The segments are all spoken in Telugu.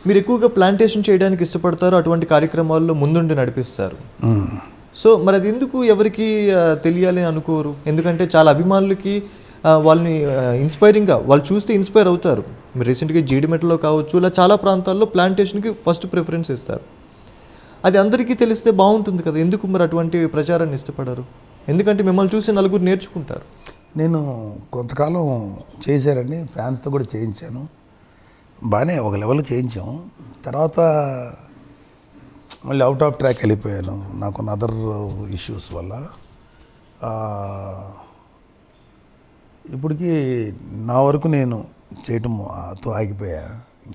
మీరు ఎక్కువగా ప్లాంటేషన్ చేయడానికి ఇష్టపడతారు, అటువంటి కార్యక్రమాల్లో ముందుండి నడిపిస్తారు. సో మరి అది ఎందుకు ఎవరికి తెలియాలి అనుకోరు? ఎందుకంటే చాలా అభిమానులకి వాళ్ళని ఇన్స్పైరింగ్గా వాళ్ళు చూస్తే ఇన్స్పైర్ అవుతారు. మీరు రీసెంట్గా జీడిమెట్లో కావచ్చు, ఇలా చాలా ప్రాంతాల్లో ప్లాంటేషన్కి ఫస్ట్ ప్రిఫరెన్స్ ఇస్తారు. అది అందరికీ తెలిస్తే బాగుంటుంది కదా, ఎందుకు మరి అటువంటి ప్రచారాన్ని ఇష్టపడరు? ఎందుకంటే మిమ్మల్ని చూసి నలుగురు నేర్చుకుంటారు. నేను కొంతకాలం చేశారండి, ఫ్యాన్స్తో కూడా చేయించాను, బాగానే ఒక లెవెల్ చేయించాం. తర్వాత మళ్ళీ అవుట్ ఆఫ్ ట్రాక్ వెళ్ళిపోయాను నాకున్న అదర్ ఇష్యూస్ వల్ల. ఇప్పటికీ నా వరకు నేను చేయటంతో ఆగిపోయా.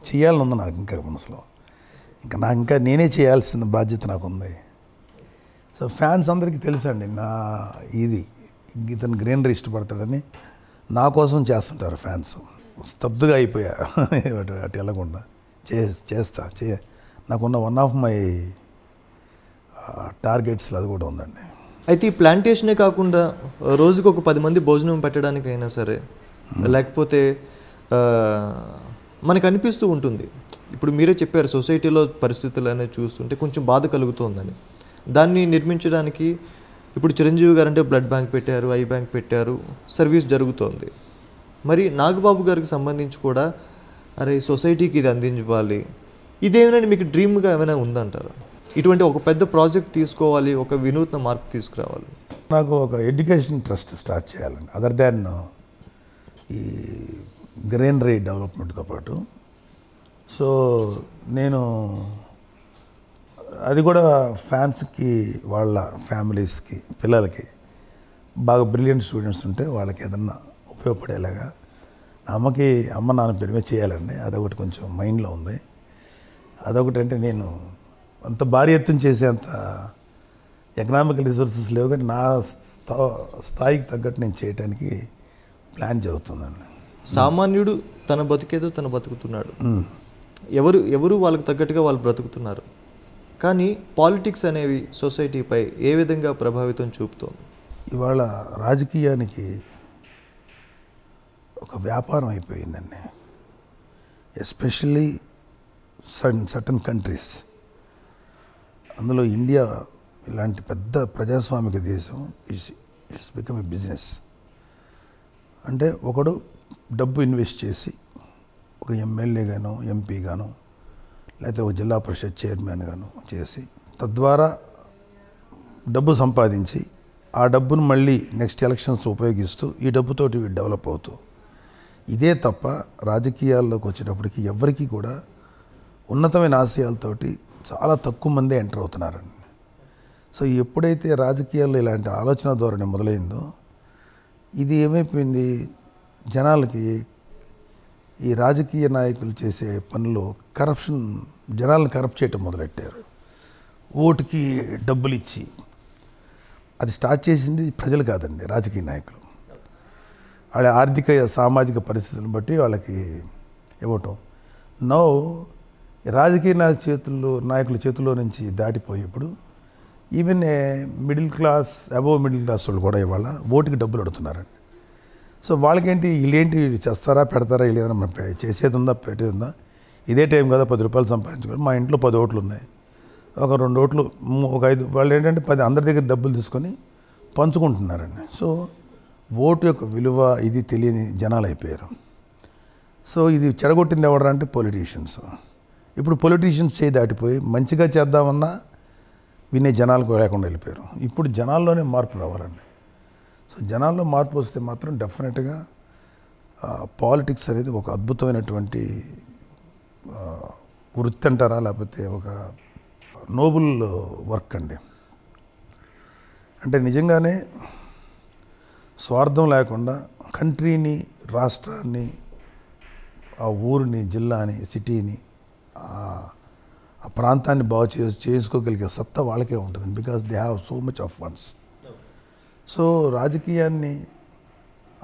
చేయాలని ఉంది నాకు ఇంకా మనసులో, ఇంకా నేనే చేయాల్సిన బాధ్యత నాకు ఉంది. సో ఫ్యాన్స్ అందరికీ తెలుసండి నా ఇది ఇతను గ్రీనరీ ఇష్టపడతాడని, నా కోసం చేస్తుంటారు ఫ్యాన్స్. స్తబ్దుగా అయిపోయా అటు వెళ్ళకుండా నాకున్న వన్ ఆఫ్ మై టార్గెట్స్లో అది కూడా ఉందండి. అయితే ఈ ప్లాంటేషనే కాకుండా రోజుకు ఒక 10 మంది భోజనం పెట్టడానికైనా సరే, లేకపోతే మనకు అనిపిస్తూ ఉంటుంది, ఇప్పుడు మీరే చెప్పారు సొసైటీలో పరిస్థితులు అనేది చూస్తుంటే కొంచెం బాధ కలుగుతుందని. దాన్ని నిర్మించడానికి ఇప్పుడు చిరంజీవి గారు అంటే బ్లడ్ బ్యాంక్ పెట్టారు, ఐ బ్యాంక్ పెట్టారు, సర్వీస్ జరుగుతోంది. మరి నాగబాబు గారికి సంబంధించి కూడా అరే సొసైటీకి ఇది అందించాలి, ఇదేమైనా మీకు డ్రీమ్గా ఏమైనా ఉందంటారా? ఇటువంటి ఒక పెద్ద ప్రాజెక్ట్ తీసుకోవాలి, ఒక వినూత్న మార్పు తీసుకురావాలి. నాకు ఒక ఎడ్యుకేషన్ ట్రస్ట్ స్టార్ట్ చేయాలండి, అదర్ దాన్ ఈ గ్రీనరీ డెవలప్మెంట్తో పాటు. సో నేను అది కూడా ఫ్యాన్స్కి, వాళ్ళ ఫ్యామిలీస్కి, పిల్లలకి బాగా బ్రిలియంట్ స్టూడెంట్స్ ఉంటే వాళ్ళకి ఏదన్నా ఉపయోగపడేలాగా అమ్మ నాన్న పేరు మీద చేయాలండి. అదొకటి కొంచెం మైండ్లో ఉంది. అదొకటి అంటే నేను అంత భారీ ఎత్తున చేసేంత ఎకనామికల్ రిసోర్సెస్ లేవు, కానీ నా స్థాయికి తగ్గట్టు నేను చేయడానికి ప్లాన్ జరుగుతుందండి. సామాన్యుడు తన బతికేదో తను బతుకుతున్నాడు, ఎవరు వాళ్ళకి తగ్గట్టుగా వాళ్ళు బ్రతుకుతున్నారు. కానీ పాలిటిక్స్ అనేవి సొసైటీపై ఏ విధంగా ప్రభావితం చూపుతోంది? ఇవాళ రాజకీయానికి ఒక వ్యాపారం అయిపోయిందండి, ఎస్పెషల్లీ సర్టన్ కంట్రీస్. అందులో ఇండియా ఇలాంటి పెద్ద ప్రజాస్వామిక దేశం ఇట్స్ బికమ్ ఏ బిజినెస్. అంటే ఒకడు డబ్బు ఇన్వెస్ట్ చేసి ఒక ఎమ్మెల్యే గానో ఎంపీ గానో లేకపోతే ఒక జిల్లా పరిషత్ చైర్మన్ గానో చేసి తద్వారా డబ్బు సంపాదించి ఆ డబ్బును మళ్ళీ నెక్స్ట్ ఎలక్షన్స్ ఉపయోగిస్తూ ఈ డబ్బుతోటి డెవలప్ అవుతూ, ఇదే తప్ప రాజకీయాల్లోకి వచ్చేటప్పటికి ఎవరికి కూడా ఉన్నతమైన ఆశయాలతోటి చాలా తక్కువ మందే ఎంటర్ అవుతున్నారండి. సో ఎప్పుడైతే రాజకీయాల్లో ఇలాంటి ఆలోచన ధోరణి మొదలైందో, ఇది ఏమైపోయింది, జనాలకి ఈ రాజకీయ నాయకులు చేసే పనులు కరప్షన్, జనాలను కరప్ట్ చేయటం మొదలెట్టారు. ఓటుకి డబ్బులు ఇచ్చి, అది స్టార్ట్ చేసింది ప్రజలు కాదండి, రాజకీయ నాయకులు. వాళ్ళ ఆర్థిక సామాజిక పరిస్థితులను బట్టి వాళ్ళకి ఇవ్వటం. నో రాజకీయ నాయకుల చేతుల్లో నుంచి దాటిపోయేప్పుడు even middle class, above middle class వాళ్ళు కూడా ఇవాళ ఓటుకి డబ్బులు అడుగుతున్నారండి. సో వాళ్ళకేంటి, వీళ్ళేంటి చేస్తారా పెడతారా, వీళ్ళు ఏదైనా చేసేది ఉందా పెట్టేది ఉందా, ఇదే టైం కదా 10 రూపాయలు సంపాదించుకోవాలి. మా ఇంట్లో 10 ఓట్లు ఉన్నాయి, ఒక 2 ఓట్లు, ఒక 5, వాళ్ళు ఏంటంటే 10 అందరి దగ్గర డబ్బులు తీసుకొని పంచుకుంటున్నారండి. సో ఓటు యొక్క విలువ ఇది తెలియని జనాలు అయిపోయారు. సో ఇది చెడగొట్టింది ఎవరు అంటే పొలిటీషియన్స్. ఇప్పుడు పొలిటీషియన్స్ చేయి దాటిపోయి మంచిగా చేద్దామన్నా వినే జనాలకు లేకుండా వెళ్ళిపోయారు. ఇప్పుడు జనాల్లోనే మార్పు రావాలండి. సో జనాల్లో మార్పు వస్తే మాత్రం డెఫినెట్గా పాలిటిక్స్ అనేది ఒక అద్భుతమైనటువంటి వృత్తి అంటారా, లేకపోతే ఒక నోబుల్ వర్క్ అండి. అంటే నిజంగానే స్వార్థం లేకుండా కంట్రీని, రాష్ట్రాన్ని, ఆ ఊరిని, జిల్లాని, సిటీని, ఆ ప్రాంతాన్ని బాగు చేసుకోగలిగే సత్తా వాళ్ళకే ఉంటుంది. Because they have so much of funds. So రాజకీయాన్ని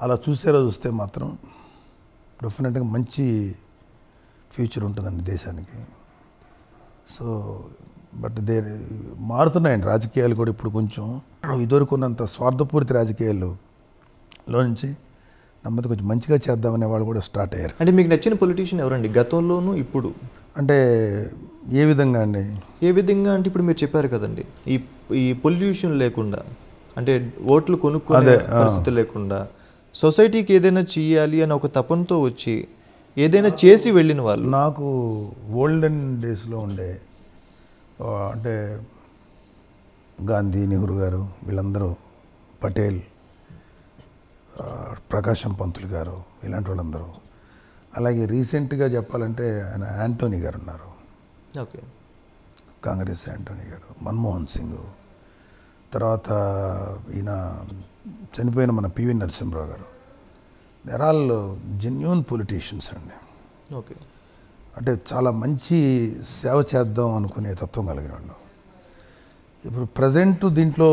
అలా చూస్తే మాత్రం డెఫినెట్గా మంచి ఫ్యూచర్ ఉంటుందండి దేశానికి. సో బట్ మారుతున్నాయండి రాజకీయాలు కూడా. ఇప్పుడు కొంచెం ఇదివరకున్నంత స్వార్థపూరిత రాజకీయాల్లో నుంచి నెమ్మది కొంచెం మంచిగా చేద్దామనే వాళ్ళు కూడా స్టార్ట్ అయ్యారు. అంటే మీకు నచ్చిన పొలిటీషియన్ ఎవరండి గతంలోనూ ఇప్పుడు? అంటే ఏ విధంగా అండి? ఏ విధంగా అంటే ఇప్పుడు మీరు చెప్పారు కదండి, ఈ ఈ పొల్యూషన్ లేకుండా, అంటే ఓట్లు కొనుక్కునే పరిస్థితి లేకుండా సొసైటీకి ఏదైనా చేయాలి అని ఒక తపనతో వచ్చి ఏదైనా చేసి వెళ్ళిన వాళ్ళు. నాకు ఓల్డెన్ డేస్లో ఉండే అంటే గాంధీ, నెహ్రూ గారు, వీళ్ళందరూ, పటేల్, ప్రకాశం పంతులు గారు, ఇలాంటి వాళ్ళందరూ. అలాగే రీసెంట్గా చెప్పాలంటే ఆయన యాంటోనీ గారు ఉన్నారు, ఓకే, కాంగ్రెస్ యాంటోనీ గారు, మన్మోహన్ సింగ్, తర్వాత ఈయన చనిపోయిన మన పివి నరసింహరావు గారు. దేర్ ఆల్ జెన్యూన్ పొలిటీషియన్స్ అండి. ఓకే, అంటే చాలా మంచి సేవ చేద్దాం అనుకునే తత్వం కలిగిన వాళ్ళు. ఇప్పుడు ప్రజెంట్ దీంట్లో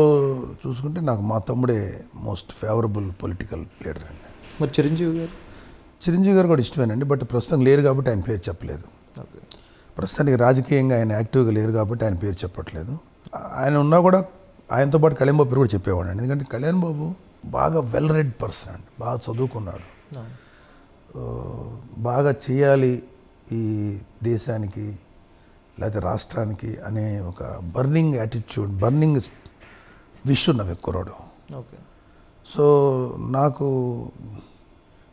చూసుకుంటే నాకు మా తమ్ముడే మోస్ట్ ఫేవరబుల్ పొలిటికల్ లీడర్ అండి. మరి చిరంజీవి గారు? చిరంజీవి గారు కూడా ఇష్టమేనండి, బట్ ప్రస్తుతం లేరు కాబట్టి ఆయన పేరు చెప్పలేదు. ఓకే, ప్రస్తుతానికి రాజకీయంగా ఆయన యాక్టివ్గా లేరు కాబట్టి ఆయన పేరు చెప్పట్లేదు. ఆయన ఉన్నా కూడా ఆయనతో పాటు కళ్యాణ్ బాబు పేరు కూడా చెప్పేవాడు అండి. ఎందుకంటే కళ్యాణ్ బాబు బాగా వెల్ రెడ్ పర్సన్ అండి, బాగా చదువుకున్నాడు, బాగా చేయాలి ఈ దేశానికి లేకపోతే రాష్ట్రానికి అనే ఒక బర్నింగ్ యాటిట్యూడ్, బర్నింగ్ విష్ ఉన్న వ్యక్తురాడు. ఓకే, సో నాకు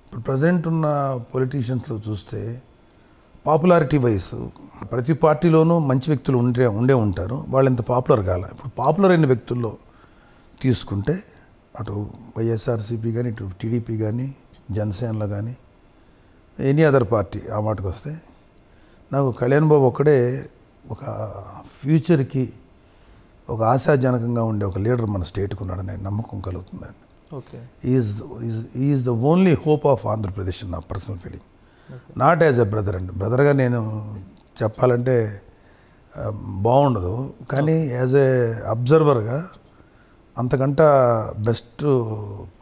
ఇప్పుడు ప్రజెంట్ ఉన్న పొలిటీషియన్స్లో చూస్తే పాపులారిటీ వైస్ ప్రతి పార్టీలోనూ మంచి వ్యక్తులు ఉండే ఉంటారు, వాళ్ళు ఇంత పాపులర్ కాల. ఇప్పుడు పాపులర్ అయిన వ్యక్తుల్లో తీసుకుంటే అటు వైఎస్ఆర్సీపీ కానీ, ఇటు టీడీపీ కానీ, జనసేనలో కానీ, ఎనీ అదర్ పార్టీ ఆ మాటకు వస్తే నాకు కళ్యాణ్ బాబు ఒక్కడే ఒక ఫ్యూచర్కి ఒక ఆశాజనకంగా ఉండే ఒక లీడర్ మన స్టేట్కి ఉన్నాడనే నమ్మకం కలుగుతుందండి. Okay, is the only hope of Andhra Pradesh, నా personal feeling. Not as a brother అండి, బ్రదర్గా నేను చెప్పాలంటే బాగుండదు, కానీ యాజ్ ఏ అబ్జర్వర్గా అంతకంట బెస్ట్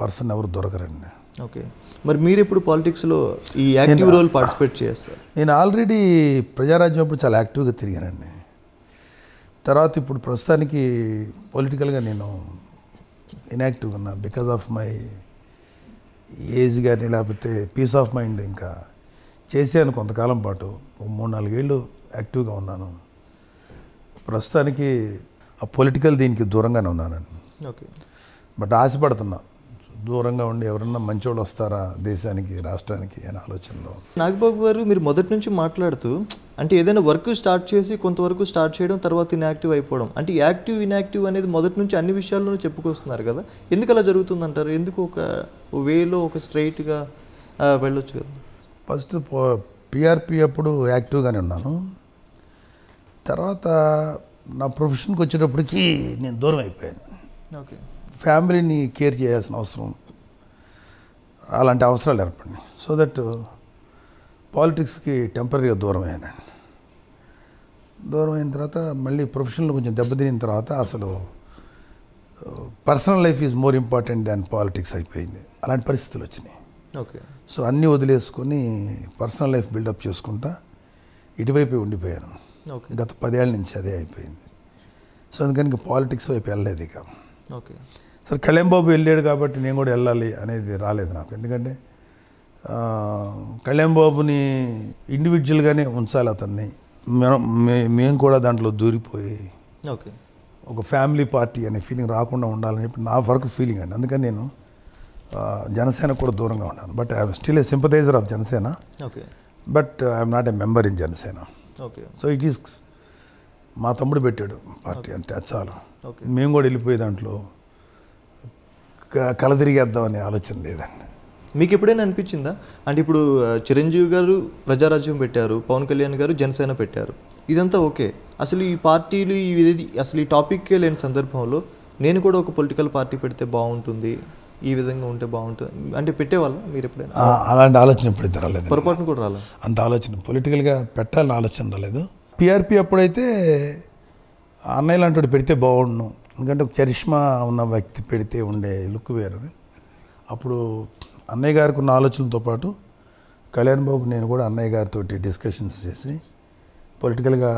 పర్సన్ ఎవరు దొరకరండి. ఓకే, మరి మీరు ఇప్పుడు పాలిటిక్స్లో ఈ యాక్టివ్ రోల్ పార్టిసిపేట్ చేస్తారు? నేను ఆల్రెడీ ప్రజారాజ్యం అప్పుడు చాలా యాక్టివ్గా తిరిగానండి. తర్వాత ఇప్పుడు ప్రస్తుతానికి పొలిటికల్గా నేను ఇన్యాక్టివ్గా ఉన్నా బికాజ్ ఆఫ్ మై ఏజ్ కానీ, లేకపోతే పీస్ ఆఫ్ మైండ్. ఇంకా చేసాను కొంతకాలం పాటు, 3-4 ఏళ్ళు యాక్టివ్గా ఉన్నాను. ప్రస్తుతానికి ఆ పొలిటికల్ దీనికి దూరంగానే ఉన్నానండి. ఓకే, బట్ ఆశపడుతున్నా దూరంగా ఉండి ఎవరన్నా మంచోళ్ళు వస్తారా దేశానికి, రాష్ట్రానికి అనే ఆలోచనలో. నాగబాబు గారు, మీరు మొదటి నుంచి మాట్లాడుతూ అంటే ఏదైనా వర్క్ స్టార్ట్ చేసి కొంతవరకు స్టార్ట్ చేయడం, తర్వాత ఇన్యాక్టివ్ అయిపోవడం, అంటే యాక్టివ్ ఇన్యాక్టివ్ అనేది మొదటి నుంచి అన్ని విషయాల్లోనూ చెప్పుకొస్తున్నారు కదా, ఎందుకు అలా జరుగుతుందంటారు? ఎందుకు ఒక వేలో ఒక స్ట్రైట్గా వెళ్ళొచ్చు కదా? ఫస్ట్ పిఆర్పి అప్పుడు యాక్టివ్గానే ఉన్నాను. తర్వాత నా ప్రొఫెషన్కి వచ్చేటప్పటికి నేను దూరం అయిపోయాను. ఓకే, ఫ్యామిలీని కేర్ చేయాల్సిన అవసరం, అలాంటి అవసరాలు ఏర్పడినాయి. సో దట్ పాలిటిక్స్కి టెంపరీగా దూరం అయ్యానండి. దూరం అయిన తర్వాత మళ్ళీ ప్రొఫెషన్లో కొంచెం దెబ్బతినిన తర్వాత అసలు personal life is more important than politics అయిపోయింది. అలాంటి పరిస్థితులు వచ్చినాయి. ఓకే, సో అన్నీ వదిలేసుకొని పర్సనల్ లైఫ్ బిల్డప్ చేసుకుంటా ఇటువైపు ఉండిపోయాను. ఓకే, గత 10 ఏళ్ళ నుంచి అదే అయిపోయింది. సో అందుకని పాలిటిక్స్ వైపు వెళ్ళలేదు ఇక. ఓకే, సరే కళ్యాణ్ బాబు వెళ్ళాడు కాబట్టి నేను కూడా వెళ్ళాలి అనేది రాలేదు నాకు. ఎందుకంటే కళ్యాణ్ బాబుని ఇండివిజువల్గానే ఉంచాలి అతన్ని. మేము కూడా దాంట్లో దూరిపోయి ఓకే, ఒక ఫ్యామిలీ పార్టీ అనే ఫీలింగ్ రాకుండా ఉండాలని చెప్పి నా వరకు ఫీలింగ్ అండి. అందుకని నేను జనసేన కూడా దూరంగా ఉన్నాను. But I'm still A sympathiser of Janasena, okay, but I'm not a member in Janasena. Okay, so it is మా తమ్ముడు పెట్టాడు పార్టీ, అంతే, చాలు. ఓకే, మేము కూడా వెళ్ళిపోయే దాంట్లో కలదిరిగేద్దామనే ఆలోచన లేదండి. మీకు ఎప్పుడైనా అనిపించిందా? అంటే ఇప్పుడు చిరంజీవి గారు ప్రజారాజ్యం పెట్టారు, పవన్ కళ్యాణ్ గారు జనసేన పెట్టారు, ఇదంతా ఓకే. అసలు ఈ పార్టీలు ఇది అసలు ఈ టాపిక్కే లేని సందర్భంలో నేను కూడా ఒక పొలిటికల్ పార్టీ పెడితే బాగుంటుంది, ఈ విధంగా ఉంటే బాగుంటుంది అంటే పెట్టేవాళ్ళ మీరు ఎప్పుడైనా? అలాంటి ఆలోచన ఎప్పుడైతే రాలేదు, పొరపాటును కూడా రాలేదు. అంత ఆలోచన పొలిటికల్గా పెట్టాలని ఆలోచన రాలేదు. పిఆర్పి అప్పుడైతే అన్నయ్య లాంటి పెడితే బాగుండు, ఎందుకంటే ఒక చరిష్మా ఉన్న వ్యక్తి పెడితే ఉండే లుక్ వేరు. అప్పుడు అన్నయ్య గారికి ఉన్న ఆలోచనలతో పాటు కళ్యాణ్ బాబు నేను కూడా అన్నయ్య గారితో డిస్కషన్స్ చేసి పొలిటికల్గా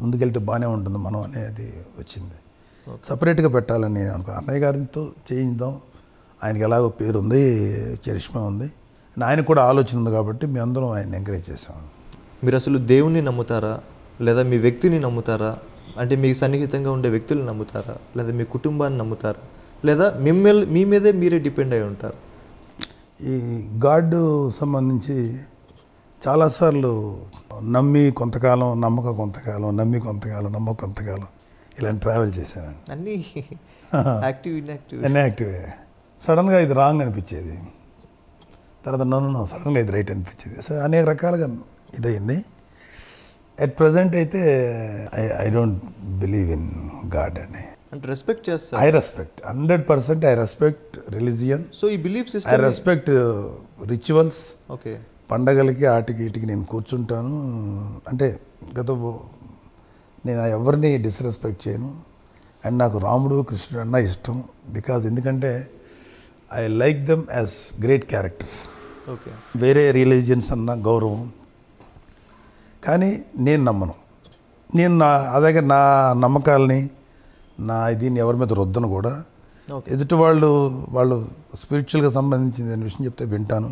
ముందుకెళ్తే బాగానే ఉంటుంది మనం అనేది వచ్చింది. సపరేట్గా పెట్టాలని నేను అనుకున్నాను. అన్నయ్య గారితో చేయిద్దాం, ఆయనకి ఎలాగో పేరు ఉంది, చరిష్మా ఉంది, ఆయన కూడా ఆలోచన ఉంది కాబట్టి మేము అందరం ఆయన ఎంకరేజ్ చేసాము. మీరు అసలు దేవుణ్ణి నమ్ముతారా, లేదా మీ వ్యక్తిని నమ్ముతారా, అంటే మీకు సన్నిహితంగా ఉండే వ్యక్తులను నమ్ముతారా, లేదా మీ కుటుంబాన్ని నమ్ముతారా, లేదా మీ మీదే మీరే డిపెండ్ అయి ఉంటారు? ఈ గాడ్ సంబంధించి చాలాసార్లు నమ్మి కొంతకాలం, నమ్మక కొంతకాలం, నమ్మి కొంతకాలం, నమ్మక కొంతకాలం ఇలాంటి ట్రావెల్ చేశాను. అన్నీ యాక్టివ్ ఇన్యాక్టివ్. ఇన్యాక్టివే. సడన్గా ఇది రాంగ్ అనిపించేది, తర్వాత నన్ను సడన్గా ఇది రైట్ అనిపించేది. సో అనేక రకాలుగా ఇదయింది. ఎట్ ప్రజెంట్ అయితే I don't believe in god అండి. అంటే రెస్పెక్ట్ చేస్తారు? I respect 100%. I respect religion. So ఈ belief I system, respect rituals. Okay, పండగలకి ఆటికి ఇటికి నేను కూర్చుంటాను. అంటే నేను ఎవరిని డిస్రెస్పెక్ట్ చేయను. అండ్ నాకు రాముడు, కృష్ణుడు అన్న ఇష్టం. బికాజ్ ఎందుకంటే I like them as great characters. Okay. వేరే రిలీజియన్స్ అన్న గౌరవం, కానీ నేను నమ్మను. నేను అలాగే నా నమ్మకాలని, నా దీన్ని ఎవరి మీద రుద్దను కూడా. ఎదుటి వాళ్ళు స్పిరిచువల్గా సంబంధించిన విషయం చెప్తే వింటాను.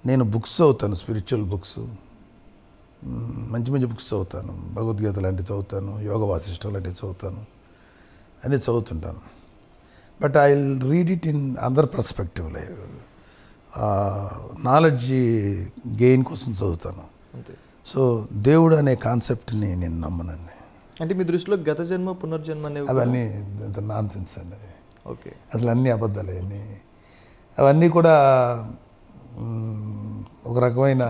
నేను బుక్స్ చదువుతాను, స్పిరిచువల్ బుక్స్, మంచి మంచి బుక్స్ చదువుతాను. భగవద్గీత లాంటివి చదువుతాను, యోగ వాసిష్టం లాంటివి చదువుతాను, అన్నీ చదువుతుంటాను. But I will read it in other perspective. Knowledge gain కోసం చదువుతాను. సో దేవుడు అనే కాన్సెప్ట్ని నేను నమ్మనండి. అంటే మీ దృష్టిలో గత జన్మ, పునర్జన్మ అనేవి అవన్నీ నాన్ సెన్స్ అండి. అవి ఓకే, అసలు అన్నీ అబద్ధాలే. అవన్నీ కూడా ఒక రకమైన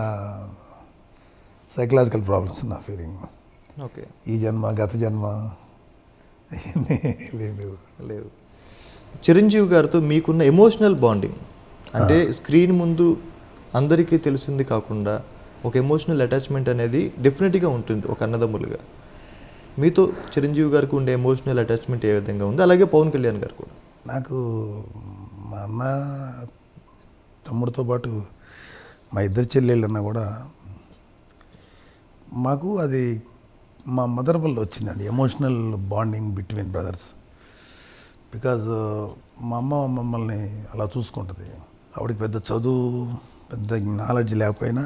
సైకలాజికల్ ప్రాబ్లమ్స్ నా ఫీలింగ్. ఓకే. ఈ జన్మ, గత జన్మ లేవు. చిరంజీవి గారితో మీకున్న ఎమోషనల్ బాండింగ్, అంటే స్క్రీన్ ముందు అందరికీ తెలిసింది కాకుండా ఒక ఎమోషనల్ అటాచ్మెంట్ అనేది డెఫినెట్గా ఉంటుంది ఒక అన్నదమ్ములుగా. మీతో చిరంజీవి గారికి ఉండే ఎమోషనల్ అటాచ్మెంట్ ఏ విధంగా ఉంది? అలాగే పవన్ కళ్యాణ్ గారు కూడా. నాకు మా అన్న తమ్ముడితో పాటు మా ఇద్దరు చెల్లెళ్ళన్నా కూడా మాకు అది మా మదర్ వల్ల వచ్చిందండి, emotional bonding between brothers. Because మా అమ్మ మమ్మల్ని అలా చూసుకుంటుంది. ఆవిడకి పెద్ద చదువు, పెద్ద నాలెడ్జ్ లేకపోయినా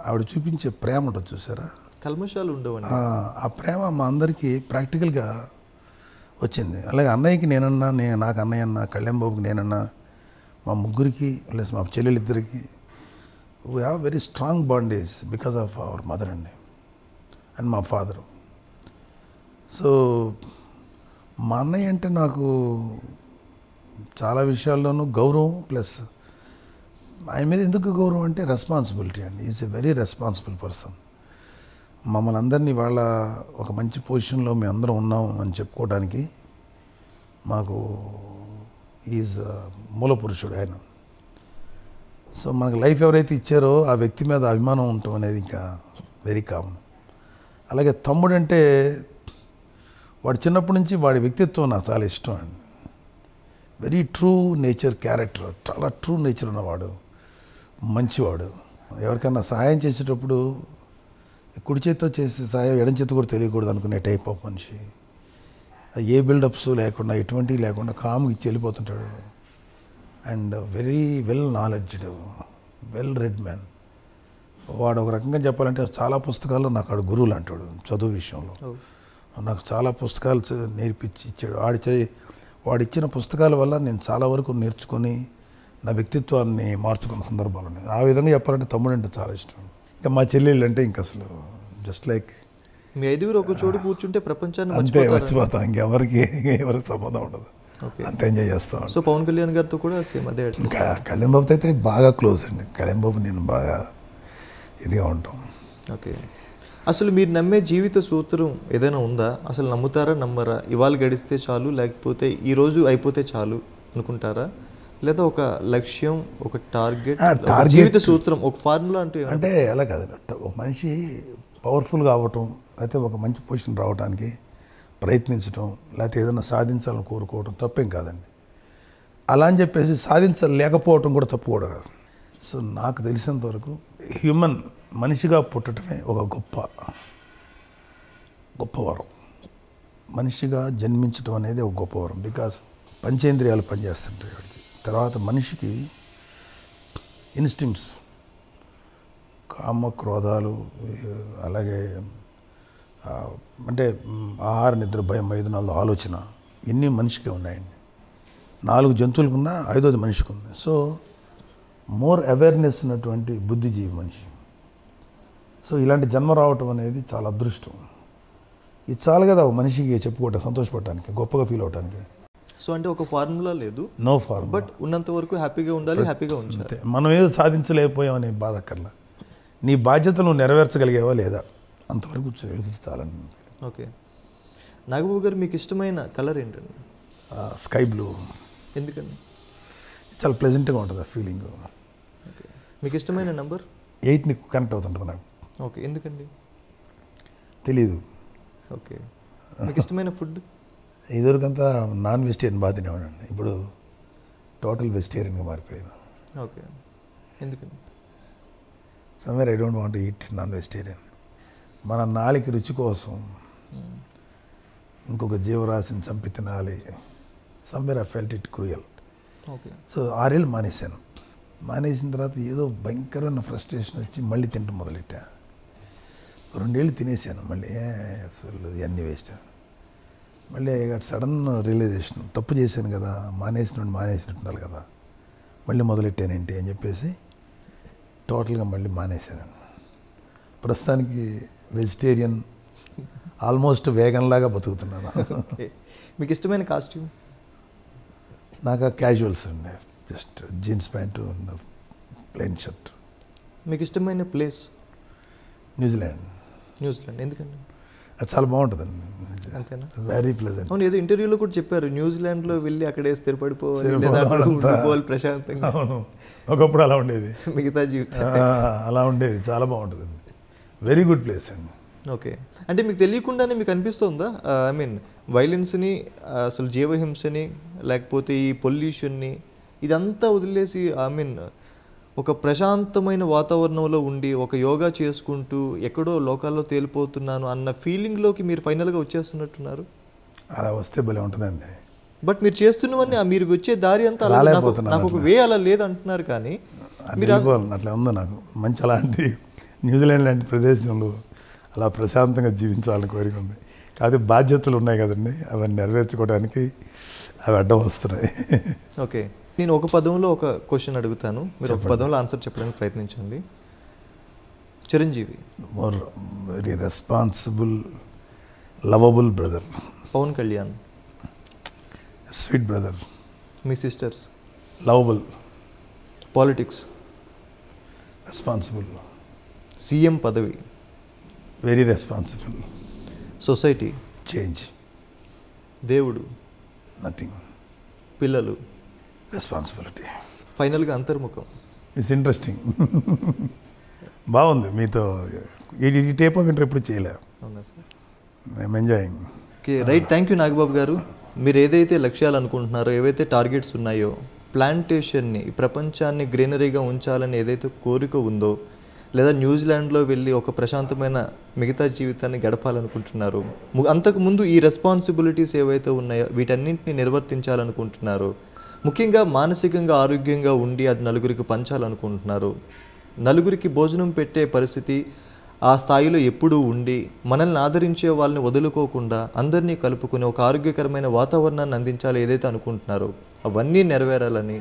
ఆవిడ చూపించే ప్రేమ ఉంటుంది చూసారా, కల్మషాలు ఉండవండి. ఆ ప్రేమ మా అందరికీ ప్రాక్టికల్గా వచ్చింది. అలాగే అన్నయ్యకి నేనన్నా, నాకు అన్నయ్య అన్న, కళ్యాణ్ బాబుకి నేనన్నా, మా ముగ్గురికి ప్లస్ మా చెల్లెలిద్దరికి we have very strong bondage because of our mother అండి అండ్ మా ఫాదరు. సో మా అన్నయ్య అంటే నాకు చాలా విషయాల్లోనూ గౌరవం, ప్లస్ ఆయన మీద ఎందుకు గౌరవం అంటే రెస్పాన్సిబిలిటీ అండి. Is a very responsible person. మమ్మల్ని అందరినీ వాళ్ళ ఒక మంచి పొజిషన్లో మేము అందరం ఉన్నాం అని చెప్పుకోవడానికి మాకు ఈజ్ మూల పురుషుడు ఆయన. సో మనకు లైఫ్ ఎవరైతే ఇచ్చారో ఆ వ్యక్తి మీద అభిమానం ఉండటం అనేది ఇంకా వెరీ కామన్. అలాగే తమ్ముడు అంటే వాడు చిన్నప్పటి నుంచి వాడి వ్యక్తిత్వం నాకు చాలా ఇష్టం అండి. వెరీ ట్రూ నేచర్ క్యారెక్టర్, చాలా ట్రూ నేచర్ ఉన్నవాడు, మంచివాడు. ఎవరికైనా సహాయం చేసేటప్పుడు కుడి చేతితో చేసే సహాయం ఎడం చేతి కూడా తెలియకూడదు అనుకునే టైప్ ఆఫ్ మనిషి. ఏ బిల్డప్స్ లేకుండా, ఎటువంటివి లేకుండా కామ్గా ఇచ్చి వెళ్ళిపోతుంటాడు. And very well knowledged, well read man. వాడు ఒక రకంగా చెప్పాలంటే చాలా పుస్తకాలు నాకు ఆడు గురువులు అంటాడు. చదువు విషయంలో నాకు చాలా పుస్తకాలు నేర్పించి ఇచ్చాడు. వాడు ఇచ్చిన పుస్తకాల వల్ల నేను చాలా వరకు నేర్చుకొని నా వ్యక్తిత్వాన్ని మార్చుకున్న సందర్భాలు ఉన్నాయి. ఆ విధంగా చెప్పాలంటే తమ్ముడు అంటే చాలా ఇష్టం. ఇంకా మా చెల్లెళ్ళు అంటే ఇంకా అసలు జస్ట్ లైక్ మీ ఐదుగురు ఒక చోటు కూర్చుంటే ప్రపంచాన్ని అంతే మర్చిపోతాం. ఇంకెవరికి ఎవరికి సంబంధం ఉండదు. అంత ఎంజాయ్ చేస్తాం. సో పవన్ కళ్యాణ్ గారితో కూడా సేమ్ అదే. ఇంకా కళ్యాణ్ బాబుతో అయితే బాగా క్లోజ్ అండి. కళ్యాణ్ బాబు నేను బాగా ఇదిగా ఉంటాం. ఓకే. అసలు మీరు నమ్మే జీవిత సూత్రం ఏదైనా ఉందా? అసలు నమ్ముతారా, నమ్మరా? ఇవాళ గడిస్తే చాలు, లేకపోతే ఈరోజు అయిపోతే చాలు అనుకుంటారా? లేదా ఒక లక్ష్యం, ఒక టార్గెట్, జీవిత సూత్రం, ఒక ఫార్ములా అంటే అలా కాదు. ఒక మనిషి పవర్ఫుల్గా అవ్వటం, లేకపోతే ఒక మంచి పొజిషన్ రావడానికి ప్రయత్నించడం, లేకపోతే ఏదైనా సాధించాలని కోరుకోవడం తప్పేం కాదండి. అలా అని చెప్పేసి సాధించలేకపోవటం కూడా తప్పు కూడా కాదు. సో నాకు తెలిసినంత వరకు హ్యూమన్ మనిషిగా పుట్టడమే ఒక గొప్ప వరం. మనిషిగా జన్మించడం అనేది ఒక గొప్ప వరం. బికాస్ పంచేంద్రియాలు పనిచేస్తుంటాయి వాడికి. తర్వాత మనిషికి ఇన్స్టింక్ట్స్, కామ క్రోధాలు, అలాగే అంటే ఆహార నిద్ర భయం 5 ఆలోచన ఇన్ని మనిషికే ఉన్నాయండి. 4 జంతువులకు ఉన్నా 5వది మనిషికి ఉంది. సో మోర్ అవేర్నెస్ ఉన్నటువంటి బుద్ధిజీవి మనిషి. సో ఇలాంటి జన్మ రావటం అనేది చాలా అదృష్టం. ఇది చాలు కదా ఒక మనిషికి చెప్పుకోవటం, సంతోషపడటానికి, గొప్పగా ఫీల్ అవటానికి. సో అంటే ఒక ఫార్ములా లేదు, నో ఫార్ములా, బట్ ఉన్నంత వరకు హ్యాపీగా ఉండాలి, హ్యాపీగా ఉంచాలి. అంతే. మనం ఏదో సాధించలేకపోయామనే బాధ అక్కర్లా. నీ బాధ్యతలు నువ్వు నెరవేర్చగలిగేవా లేదా అంతవరకు చాలండి. ఓకే. నాగబాబు గారు, మీకు ఇష్టమైన కలర్ ఏంటండి? Sky blue. ఎందుకండి? చాలా ప్లెజెంట్గా ఉంటుంది ఆ ఫీలింగ్. ఓకే. మీకు ఇష్టమైన నెంబర్? 8ని కనెక్ట్ అవుతుంటుంది నాకు. ఓకే. ఎందుకండి? తెలీదు. ఓకే. మీకు ఇష్టమైన ఫుడ్? ఇదివరకంతా నాన్ వెజిటేరియన్ బాగా తినేవాడండి. ఇప్పుడు టోటల్ వెజిటేరియన్గా మారిపోయాను. ఓకే. ఎందుకని? Somewhere I don't want eat non vegetarian. మన నాలికి రుచి కోసం ఇంకొక జీవరాశిని చంపి తినాలి. Somewhere I felt it cruel. Okay. So 6 ఏళ్ళు మానేశాను. మానేసిన తర్వాత ఏదో భయంకరమైన ఫ్రస్ట్రేషన్ వచ్చి మళ్ళీ తింటూ మొదలెట్టా. 2 ఏళ్ళు తినేసాను. మళ్ళీ అసలు ఇవన్నీ వేస్ట్. మళ్ళీ సడన్ రియలైజేషన్, తప్పు చేశాను కదా, మానేసినట్టుండాలి కదా, మళ్ళీ మొదలెట్టానేంటి అని చెప్పేసి టోటల్గా మళ్ళీ మానేశాను. ప్రస్తుతానికి వెజిటేరియన్, ఆల్మోస్ట్ వేగన్ లాగా బతుకుతున్నాను. మీకు ఇష్టమైన కాస్ట్యూమ్? నాకు క్యాజువల్స్ అండి, just jeans pant, plain shirt. మీకు ఇష్టమైన ప్లేస్? న్యూజిలాండ్. న్యూజిలాండ్ ఎందుకండి? అది చాలా బాగుంటుందండి. అంతేనా? Very pleasant. అవును, ఏదో ఇంటర్వ్యూలో కూడా చెప్పారు, న్యూజిలాండ్లో వెళ్ళి అక్కడే స్థిరపడిపోవాలి, లేదా అక్కడ ఉండిపోవాలి ప్రశాంతంగా. అవును, ఒకప్పుడు అలా ఉండేది, మిగతా జీవితం అలా ఉండేది. చాలా బాగుంటుందండి, వెరీ గుడ్ ప్లేస్ అండి. ఓకే. అంటే మీకు తెలియకుండానే మీకు అనిపిస్తుందా, ఐ మీన్ వైలెన్స్ని, అసలు జీవహింసని, లేకపోతే ఈ పొల్యూషన్ని, ఇదంతా వదిలేసి ఐ మీన్ ఒక ప్రశాంతమైన వాతావరణంలో ఉండి ఒక యోగా చేసుకుంటూ ఎక్కడో లోకాల్లో తేలిపోతున్నాను అన్న ఫీలింగ్లోకి మీరు ఫైనల్గా వచ్చేస్తున్నట్టున్నారు? అలా వస్తే భలే ఉంటుందండి. బట్ మీరు చేస్తున్నవన్నీ, మీరు వచ్చే దారి అంతా అలా, నాకు ఒక వే అలా లేదంటున్నారు. కానీ మీరు అట్లా ఉందో నాకు మంచి అలాంటి న్యూజిలాండ్ లాంటి ప్రదేశంలో అలా ప్రశాంతంగా జీవించాలని కోరిక ఉంది. కాకపోతే బాధ్యతలు ఉన్నాయి కదండి, అవన్నీ నెరవేర్చుకోవడానికి అవి అడ్డం వస్తున్నాయి. ఓకే. నేను ఒక పదంలో ఒక క్వశ్చన్ అడుగుతాను, మీరు ఒక పదంలో ఆన్సర్ చెప్పడానికి ప్రయత్నించండి. Chiranjeevi. More very responsible, lovable brother. Pawan Kalyan. Sweet brother. మీ sisters. Lovable. Politics. Responsible. CM పదవి. Very responsible. సొసైటీ. చేంజ్. దేవుడు. నథింగ్. పిల్లలు. రెస్పాన్సిబిలిటీ. ఫైనల్గా అంతర్ముఖం. It's interesting. బాగుంది మీతో ఈ టేప్ ఆఫ్ ఇంటర్ ఎప్పుడు చేయలేదు. అవునా sir? I'm enjoying. Okay, right. Thank you Nagababu గారు. మీరు ఏదైతే లక్ష్యాలు అనుకుంటున్నారో, ఏవైతే టార్గెట్స్ ఉన్నాయో, ప్లాంటేషన్ని, ఈ ప్రపంచాన్ని గ్రీనరీగా ఉంచాలని ఏదైతే కోరిక ఉందో, లేదా న్యూజిలాండ్లో వెళ్ళి ఒక ప్రశాంతమైన మిగతా జీవితాన్ని గడపాలనుకుంటున్నారు, అంతకుముందు ఈ రెస్పాన్సిబిలిటీస్ ఏవైతే ఉన్నాయో వీటన్నింటినీ నిర్వర్తించాలనుకుంటున్నారు, ముఖ్యంగా మానసికంగా ఆరోగ్యంగా ఉండి అది నలుగురికి పంచాలనుకుంటున్నారు, నలుగురికి భోజనం పెట్టే పరిస్థితి ఆ స్థాయిలో ఎప్పుడూ ఉండి మనల్ని ఆదరించే వాళ్ళని వదులుకోకుండా అందరినీ కలుపుకుని ఒక ఆరోగ్యకరమైన వాతావరణాన్ని అందించాలి ఏదైతే అనుకుంటున్నారో అవన్నీ నెరవేరాలని,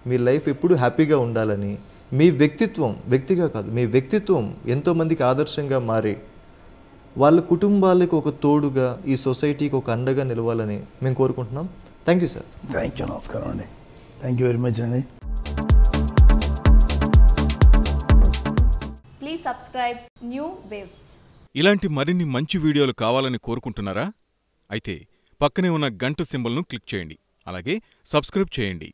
మీ లైఫ్ ఎప్పుడూ హ్యాపీగా ఉండాలని, మీ వ్యక్తిత్వం, వ్యక్తిగా కాదు మీ వ్యక్తిత్వం ఎంతోమందికి ఆదర్శంగా మారి వాళ్ళ కుటుంబాలకు ఒక తోడుగా, ఈ సొసైటీకి ఒక అండగా నిలవాలని మేము కోరుకుంటున్నాం. Thank you sir. Thank you. నమస్కారం అండి. థ్యాంక్ యూ వెరీ మచ్ అండి. Please subscribe new waves. ఇలాంటి మరిన్ని మంచి వీడియోలు కావాలని కోరుకుంటున్నారా? అయితే పక్కనే ఉన్న గంట సింబల్ను క్లిక్ చేయండి. అలాగే సబ్స్క్రైబ్ చేయండి.